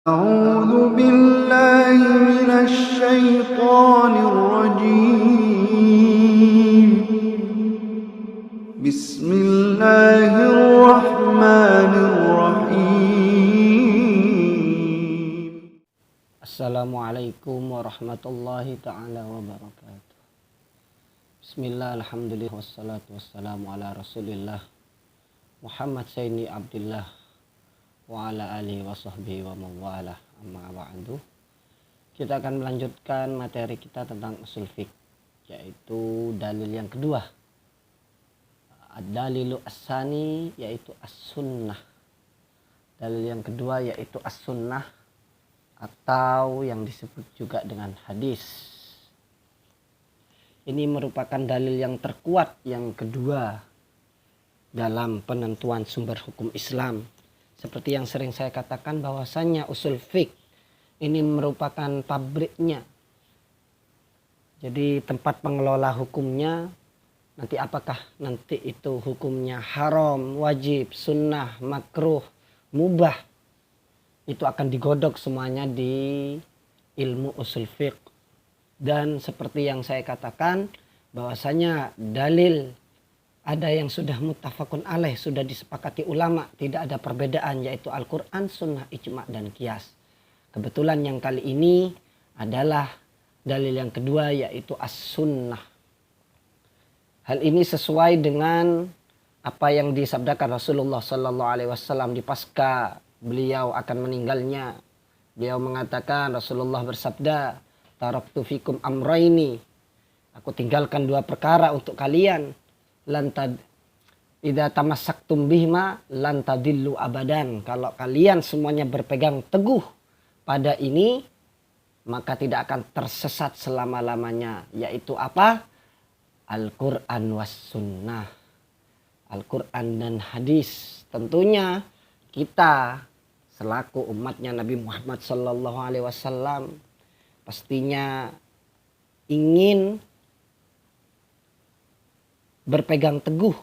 أعوذ بالله من الشيطان الرجيم بسم الله الرحمن الرحيم Assalamualaikum warahmatullahi ta'ala wabarakatuh. Bismillah, alhamdulillah, wassalatu wassalamu ala rasulillah Muhammad Sayyidi Abdullah wa ala alihi wa sahbihi wa mawalah, amma ba'du. Kita akan melanjutkan materi kita tentang usul fiqh, yaitu dalil yang kedua, ad-dalilu as-sani, yaitu as-sunnah. Dalil yang kedua yaitu as-sunnah, atau yang disebut juga dengan hadis. Ini merupakan dalil yang terkuat yang kedua dalam penentuan sumber hukum Islam. Seperti yang sering saya katakan, bahwasannya usul fiqh ini merupakan pabriknya. Jadi tempat pengelola hukumnya, nanti apakah nanti itu hukumnya haram, wajib, sunnah, makruh, mubah, itu akan digodok semuanya di ilmu usul fiqh. Dan seperti yang saya katakan, bahwasanya dalil ada yang sudah muttafaqun alaih, sudah disepakati ulama, tidak ada perbedaan, yaitu Al-Quran, Sunnah, Ijma' dan Qiyas. Kebetulan yang kali ini adalah dalil yang kedua, yaitu As-Sunnah. Hal ini sesuai dengan apa yang disabdakan Rasulullah SAW di pasca beliau akan meninggalnya. Beliau mengatakan, Rasulullah bersabda, taraktu fikum amraini, aku tinggalkan dua perkara untuk kalian, lantad idza tamassaktum bihima lan tadillu abadan. Kalau kalian semuanya berpegang teguh pada ini, maka tidak akan tersesat selama-lamanya. Yaitu apa? Al-Quran was sunnah, Al-Quran dan hadis. Tentunya kita selaku umatnya Nabi Muhammad SAW pastinya ingin berpegang teguh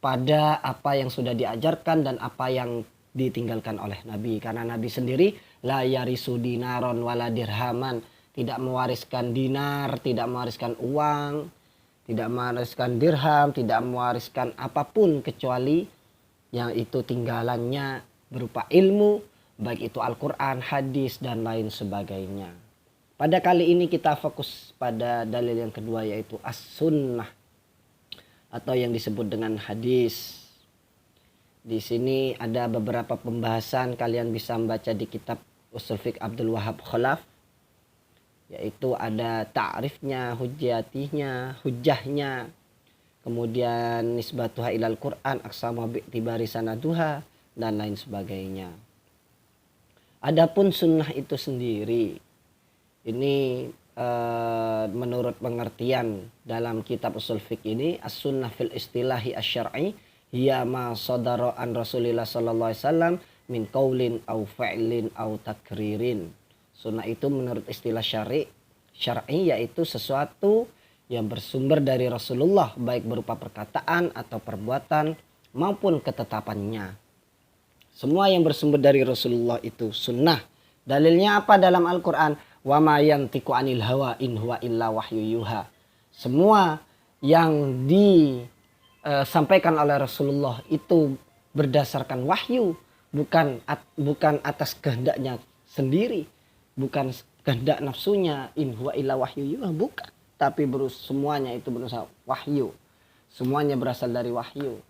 pada apa yang sudah diajarkan dan apa yang ditinggalkan oleh Nabi. Karena Nabi sendiri la yarisu dinaron wala dirhaman, tidak mewariskan dinar, tidak mewariskan uang, tidak mewariskan dirham, tidak mewariskan apapun kecuali yang itu tinggalannya berupa ilmu, baik itu Al-Quran, hadis, dan lain sebagainya. Pada kali ini kita fokus pada dalil yang kedua, yaitu as-sunnah, atau yang disebut dengan hadis. Di sini ada beberapa pembahasan, kalian bisa membaca di kitab Ushul Fiqh Abdul Wahab Khalaf, yaitu ada ta'rifnya, hujjahnya, kemudian nisbatuha ilal Quran, aqsamu bi'tibari sanaduha, dan lain sebagainya. Adapun sunnah itu sendiri, ini menurut pengertian dalam kitab usul fiqh ini, as-sunnah fil istilahi asy-syar'i hiya ma sadara an Rasulillah sallallahu alaihi wasallam min qaulin au fi'lin au takririn. Sunnah itu menurut istilah syar'i yaitu sesuatu yang bersumber dari Rasulullah, baik berupa perkataan atau perbuatan maupun ketetapannya. Semua yang bersumber dari Rasulullah itu sunnah. Dalilnya apa dalam Al-Quran? Wa ma yantiqu anil hawa in huwa illa wahyu yuha. Semua yang disampaikan oleh Rasulullah itu berdasarkan wahyu, bukan atas kehendaknya sendiri, bukan kehendak nafsunya, in huwa illa wahyu yuha, bukan, tapi semuanya itu berusaha wahyu. Semuanya berasal dari wahyu.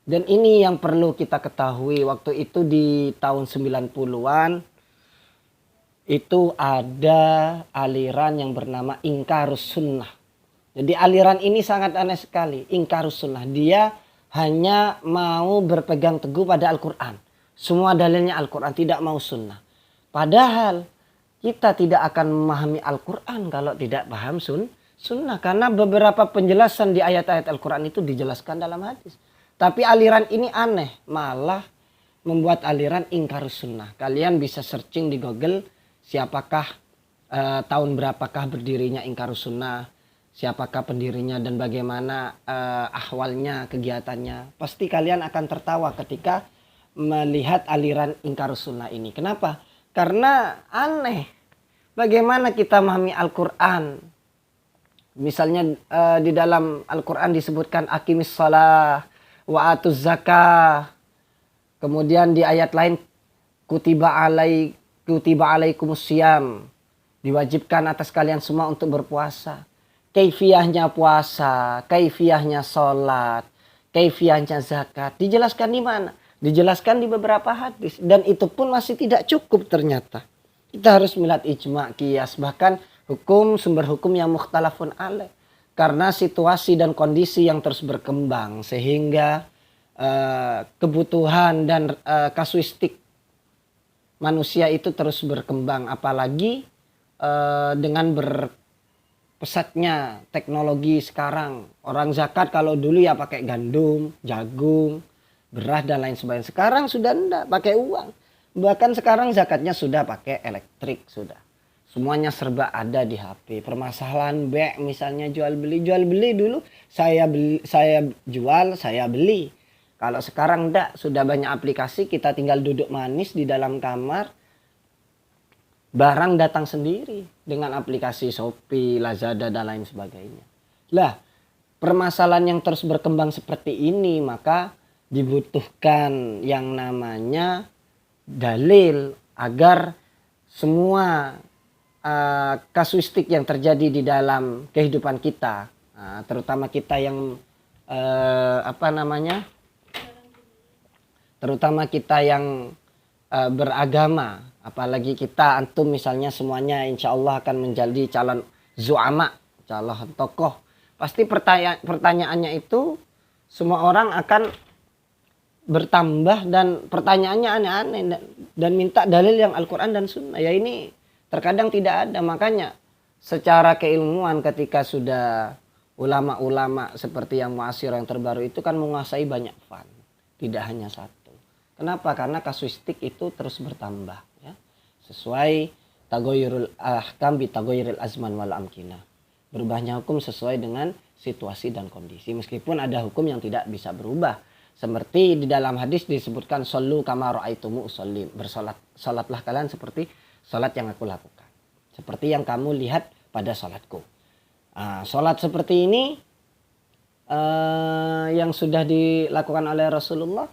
Dan ini yang perlu kita ketahui, waktu itu di tahun 90-an itu ada aliran yang bernama Inkarus Sunnah. Jadi aliran ini sangat aneh sekali, Inkarus Sunnah. Dia hanya mau berpegang teguh pada Al-Quran. Semua dalilnya Al-Quran, tidak mau sunnah. Padahal kita tidak akan memahami Al-Quran kalau tidak paham sunnah. Karena beberapa penjelasan di ayat-ayat Al-Quran itu dijelaskan dalam hadis. Tapi aliran ini aneh, malah membuat aliran Inkarus Sunnah. Kalian bisa searching di Google, siapakah, tahun berapakah berdirinya Inkarus Sunnah, siapakah pendirinya dan bagaimana ahwalnya, kegiatannya. Pasti kalian akan tertawa ketika melihat aliran Inkarus Sunnah ini. Kenapa? Karena aneh. Bagaimana kita memahami Al-Quran? Misalnya di dalam Al-Quran disebutkan aqimis shalah wa atuz zakah. Kemudian di ayat lain kutiba alaikumus syiyam. Diwajibkan atas kalian semua untuk berpuasa. Kaifiyahnya puasa, kaifiyahnya sholat, kaifiyahnya zakat. Dijelaskan di mana? Dijelaskan di beberapa hadis. Dan itu pun masih tidak cukup ternyata. Kita harus melihat ijma, qiyas, bahkan sumber hukum yang mukhtalafun alaih. Karena situasi dan kondisi yang terus berkembang. Sehingga kebutuhan dan kasuistik manusia itu terus berkembang. Apalagi dengan berpesatnya teknologi sekarang. Orang zakat kalau dulu ya pakai gandum, jagung, beras dan lain sebagainya. Sekarang sudah enggak, pakai uang. Bahkan sekarang zakatnya sudah pakai elektrik sudah. Semuanya serba ada di HP. Permasalahan misalnya jual beli dulu saya jual, saya beli. Kalau sekarang enggak, sudah banyak aplikasi, kita tinggal duduk manis di dalam kamar. Barang datang sendiri dengan aplikasi Shopee, Lazada dan lain sebagainya. Lah, permasalahan yang terus berkembang seperti ini maka dibutuhkan yang namanya dalil agar semua kasuistik yang terjadi di dalam kehidupan kita, terutama kita yang terutama kita yang beragama, apalagi kita antum misalnya semuanya insya Allah akan menjadi calon zu'ama, calon tokoh. Pasti pertanyaannya itu semua orang akan bertambah dan pertanyaannya aneh-aneh dan minta dalil yang Al-Quran dan Sunnah. Ya ini terkadang tidak ada. Makanya secara keilmuan ketika sudah ulama-ulama seperti yang muasir yang terbaru itu kan menguasai banyak fan. Tidak hanya satu. Kenapa? Karena kasuistik itu terus bertambah. Ya. Sesuai tagoyurul ahkam bi tagoyuril azman wal amkinah. Berubahnya hukum sesuai dengan situasi dan kondisi. Meskipun ada hukum yang tidak bisa berubah. Seperti di dalam hadis disebutkan sallu kama ra'aitumu usolli. Salatlah kalian seperti salat yang aku lakukan. Seperti yang kamu lihat pada salatku. Salat seperti ini yang sudah dilakukan oleh Rasulullah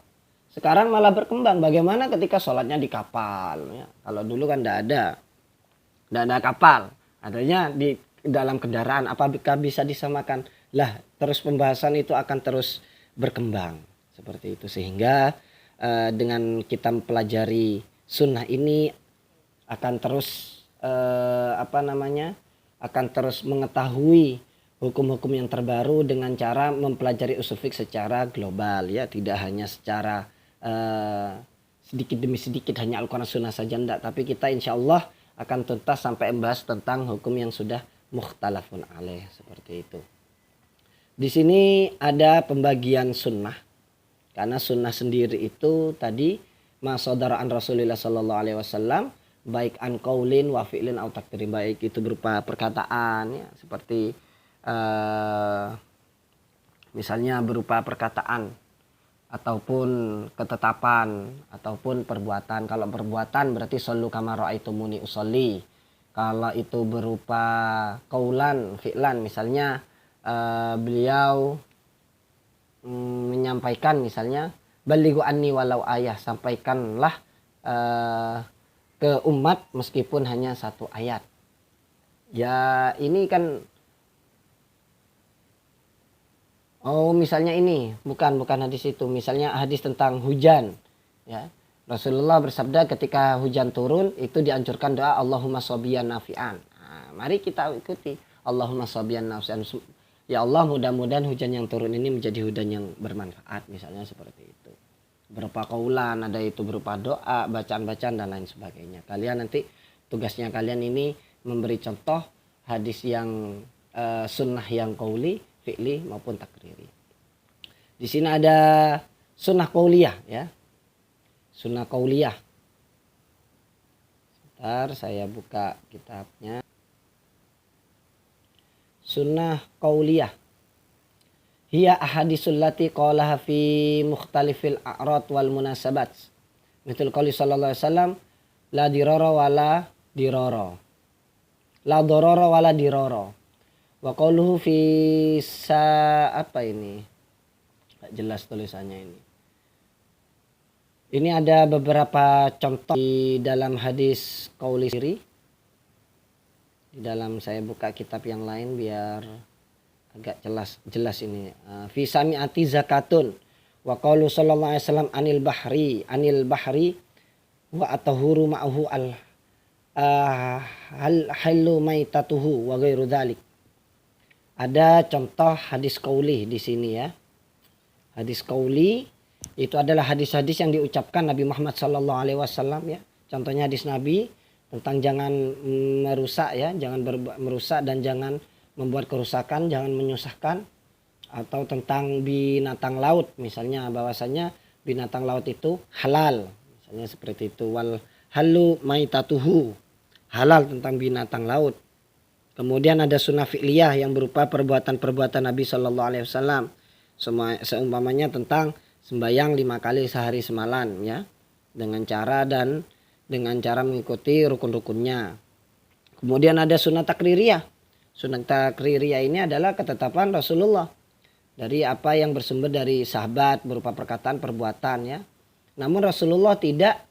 sekarang malah berkembang. Bagaimana ketika salatnya di kapal? Ya, kalau dulu kan tidak ada kapal. Adanya di dalam kendaraan. Apakah bisa disamakan? Lah, terus pembahasan itu akan terus berkembang. Seperti itu sehingga dengan kita mempelajari sunnah ini akan terus akan terus mengetahui hukum-hukum yang terbaru dengan cara mempelajari usul fiqh secara global ya, tidak hanya secara sedikit demi sedikit hanya Al-Quran Sunnah saja enggak, tapi kita insya Allah akan tuntas sampai membahas tentang hukum yang sudah mukhtalafun alaih seperti itu. Di sini ada pembagian sunnah. Karena sunnah sendiri itu tadi masodaraan Rasulullah Sallallahu Alaihi Wasallam baik an qaulin wa fi'lin au takdirin, baik itu berupa perkataan ya, seperti misalnya berupa perkataan ataupun ketetapan ataupun perbuatan. Kalau perbuatan berarti sallu kama ra'aitumuni usolli. Kalau itu berupa qaulan fi'lan misalnya beliau menyampaikan misalnya balighu anni walau ayah, sampaikanlah ke umat meskipun hanya satu ayat. Ya ini kan misalnya ini bukan hadis itu, misalnya hadis tentang hujan ya. Rasulullah bersabda ketika hujan turun itu dianjurkan doa Allahumma shabiyan nafi'an. Mari kita ikuti Allahumma shabiyan nafi'an. Ya Allah, mudah-mudahan hujan yang turun ini menjadi hujan yang bermanfaat, misalnya seperti itu. Berupa qaulan, ada itu berupa doa, bacaan-bacaan dan lain sebagainya. Kalian nanti tugasnya kalian ini memberi contoh hadis yang sunnah yang qauli, fi'li maupun takriri. Di sini ada sunnah qauliyah ya. Sunnah qauliyah. Sebentar saya buka kitabnya. Sunnah qauliyah hiya ahadisul lati qalaha fi mukhtalifil a'rad wal munasabat. Mithal qouli sallallahu alaihi wasallam La diroro wala diroro. La dororo wala diroro. Wa qauluhu fi apa ini? Nggak jelas tulisannya ini. Ini ada beberapa contoh di dalam hadis qauli sendiri. Di dalam saya buka kitab yang lain biar agak jelas ini. Fi sami'ati zakatun wa qaulu sallallahu alaihi wasallam anil bahri wa atahuru ma'ahu halu maitatuhu wa ghairu dzalik. Ada contoh hadis qauli di sini ya. Hadis qauli itu adalah hadis-hadis yang diucapkan Nabi Muhammad sallallahu alaihi wasallam ya. Contohnya hadis Nabi tentang jangan merusak ya, jangan merusak dan jangan membuat kerusakan, jangan menyusahkan, atau tentang binatang laut misalnya bahwasanya binatang laut itu halal. Misalnya seperti itu, wal halu maitatuhu, halal tentang binatang laut. Kemudian ada sunnah fi'liyah yang berupa perbuatan-perbuatan Nabi Shallallahu Alaihi Wasallam. Seumpamanya tentang sembahyang 5 kali sehari semalam ya, dengan cara mengikuti rukun-rukunnya. Kemudian ada sunnah takririyah. Sunnah takririyah ini adalah ketetapan Rasulullah dari apa yang bersumber dari sahabat berupa perkataan perbuatan ya. Namun Rasulullah tidak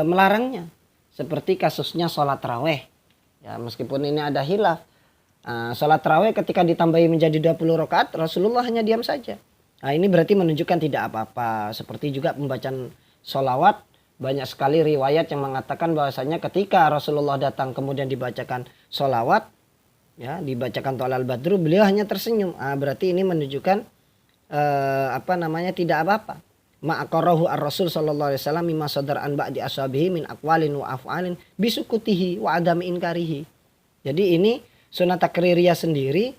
melarangnya. Seperti kasusnya sholat taraweh. Ya, meskipun ini ada khilaf. Sholat taraweh ketika ditambahi menjadi 20 rakaat, Rasulullah hanya diam saja. Nah, ini berarti menunjukkan tidak apa-apa. Seperti juga pembacaan sholawat. Banyak sekali riwayat yang mengatakan bahwasanya ketika Rasulullah datang kemudian dibacakan sholawat, ya, dibacakan Tolal Badru, beliau hanya tersenyum. Berarti ini menunjukkan tidak apa-apa. Ma'aqarahu ar-Rasul sallallahu alaihi wasallam mimma sadar an ba'di ashabihi min aqwalin wa af'alin bisukutihi wa adami inkarihi. Jadi ini sunnah takririyah sendiri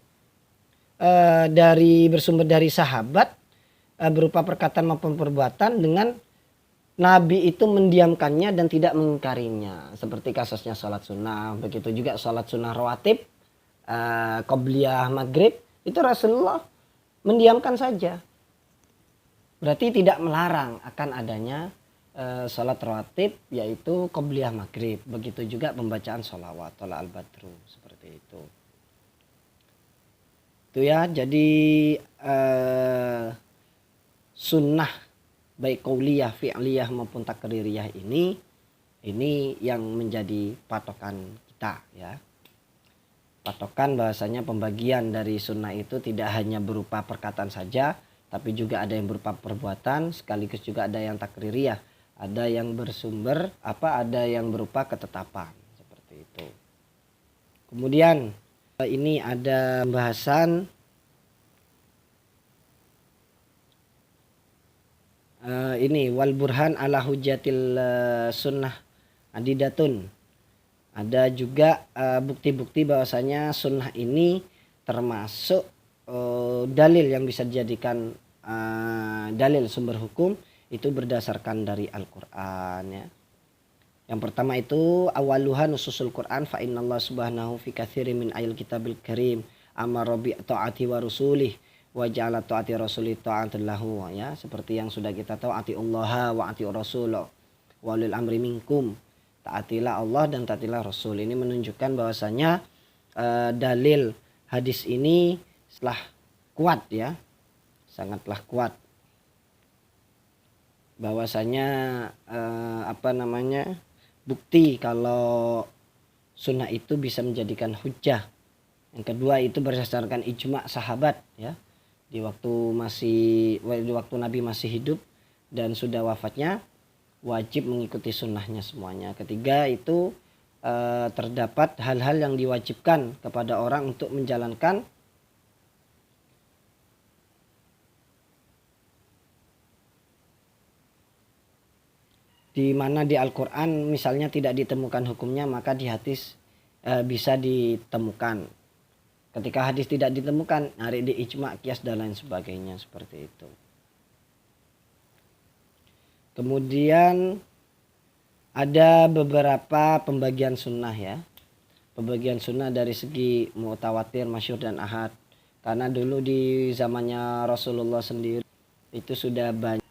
bersumber dari sahabat berupa perkataan maupun perbuatan dengan Nabi itu mendiamkannya dan tidak mengingkarinya. Seperti kasusnya sholat sunnah, begitu juga sholat sunnah rawatib, qobliyah maghrib, itu Rasulullah mendiamkan saja. Berarti tidak melarang akan adanya sholat rawatib yaitu qobliyah maghrib. Begitu juga pembacaan sholawat Tolal Badru seperti itu. Itu ya, jadi sunnah baik qauliyah, fi'liyah maupun takririyah ini yang menjadi patokan kita ya. Patokan bahasanya pembagian dari sunnah itu tidak hanya berupa perkataan saja, tapi juga ada yang berupa perbuatan, sekaligus juga ada yang takririyah, ada yang ada yang berupa ketetapan seperti itu. Kemudian ini ada pembahasan ini wal burhan ala hujatil sunnah adidatun. Ada juga bukti-bukti bahwasanya sunnah ini termasuk dalil yang bisa dijadikan dalil sumber hukum itu berdasarkan dari Al-Qur'an ya. Yang pertama itu awaluha nususul Qur'an fa innallaha subhanahu fi katsirin min ayil kitabil karim amara bi taati wa rusulih wa ja'ala taati rasuli ta'atan lahu ya, seperti yang sudah kita tahu atiullaha wa atiur rasul wa ulil amri minkum. Taatilah Allah dan taatilah Rasul. Ini menunjukkan bahwasanya dalil hadis ini setelah kuat ya, sangatlah kuat bahwasanya bukti kalau sunnah itu bisa menjadikan hujjah. Yang kedua itu berdasarkan ijma' sahabat ya, di waktu Nabi masih hidup dan sudah wafatnya wajib mengikuti sunnahnya semuanya. Ketiga itu terdapat hal-hal yang diwajibkan kepada orang untuk menjalankan di mana di Al-Quran misalnya tidak ditemukan hukumnya, maka di hadis bisa ditemukan. Ketika hadis tidak ditemukan, hari di ijma', qiyas dan lain sebagainya seperti itu. Kemudian ada beberapa pembagian sunnah ya. Pembagian sunnah dari segi mutawatir, masyhur dan ahad. Karena dulu di zamannya Rasulullah sendiri itu sudah banyak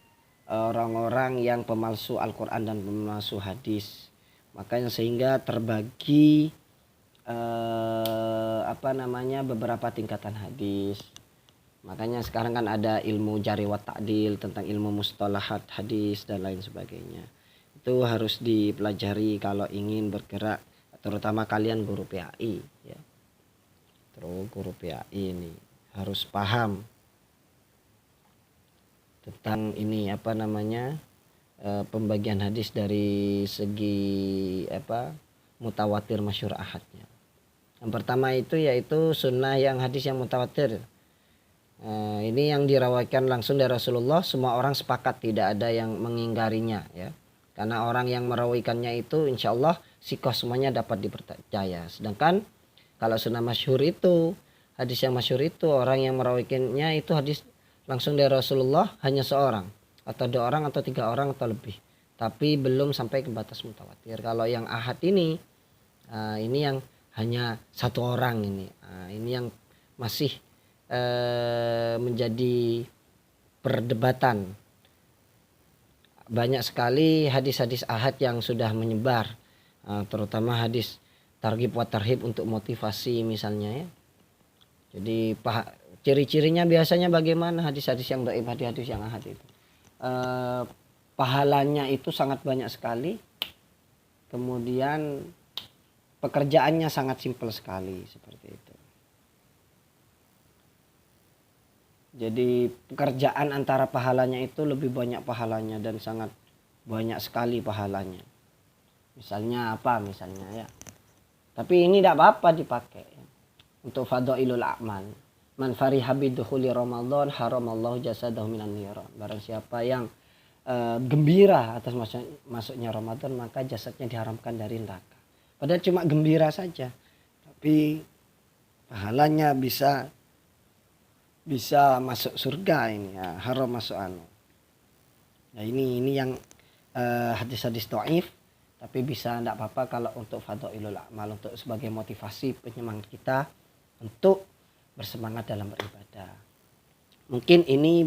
orang-orang yang pemalsu Al-Quran dan pemalsu hadis. Makanya sehingga terbagi beberapa tingkatan hadis. Makanya sekarang kan ada ilmu jarh wa ta'dil tentang ilmu mustalahat hadis dan lain sebagainya. Itu harus dipelajari kalau ingin bergerak, terutama kalian guru PAI ya. Terus guru PAI ini harus paham tentang ini pembagian hadis dari segi mutawatir masyhur ahadnya. Yang pertama itu yaitu sunnah yang hadis yang mutawatir. Ini yang diriwayatkan langsung dari Rasulullah, semua orang sepakat, tidak ada yang mengingkarinya ya. Karena orang yang merawikannya itu insya Allah sikoh semuanya dapat dipercaya. Sedangkan kalau sunnah masyhur itu, hadis yang masyhur itu, orang yang merawikannya itu hadis langsung dari Rasulullah hanya seorang atau 2 orang atau 3 orang atau lebih, tapi belum sampai ke batas mutawatir. Kalau yang ahad ini yang hanya 1 orang ini yang masih menjadi perdebatan. Banyak sekali hadis-hadis ahad yang sudah menyebar, terutama hadis targhib wa tarhib untuk motivasi misalnya ya. Jadi ciri-cirinya biasanya bagaimana hadis-hadis yang dhaif, hadis-hadis yang ahad itu. Pahalanya itu sangat banyak sekali. Kemudian pekerjaannya sangat simpel sekali seperti itu. Jadi pekerjaan antara pahalanya itu lebih banyak pahalanya dan sangat banyak sekali pahalanya. Misalnya ya. Tapi ini tidak apa-apa dipakai ya. Untuk fadhailul a'mal. Man fariha bidukhuli Ramadan haramallahu jasadahu minan niran. Barang siapa yang gembira atas masuknya Ramadan, maka jasadnya diharamkan dari neraka. Padahal cuma gembira saja. Tapi pahalanya bisa masuk surga ini ya, haram masuk Nah ini yang hadis-hadis dhaif, tapi bisa tidak apa-apa kalau untuk fadhailul a'mal, untuk sebagai motivasi penyemangat kita untuk bersemangat dalam beribadah. Mungkin ini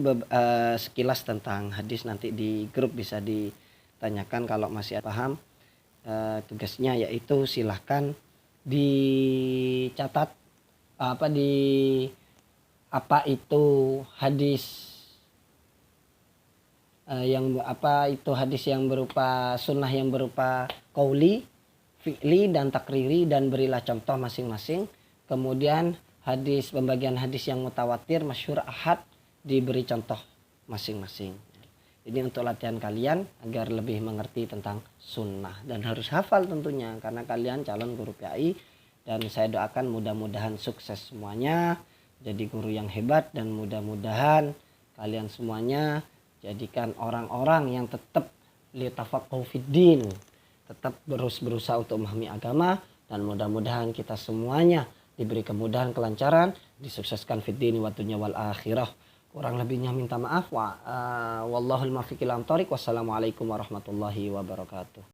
sekilas tentang hadis, nanti di grup bisa ditanyakan kalau masih paham. Tugasnya yaitu silahkan dicatat apa itu hadis hadis yang berupa sunnah yang berupa qauli, fi'li dan takriri, dan berilah contoh masing-masing. Kemudian pembagian hadis yang mutawatir, masyhur, ahad diberi contoh masing-masing. Ini untuk latihan kalian agar lebih mengerti tentang sunnah, dan harus hafal tentunya karena kalian calon guru PAI, dan saya doakan mudah-mudahan sukses semuanya, jadi guru yang hebat, dan mudah-mudahan kalian semuanya jadikan orang-orang yang tetap litafaqahu fiddin, tetap berusaha untuk memahami agama, dan mudah-mudahan kita semuanya diberi kemudahan, kelancaran, disukseskan fiddin wa dunya wal akhirah. Kurang lebihnya minta maaf. Wallahul muwaffiq ila thoriq. Wassalamualaikum warahmatullahi wabarakatuh.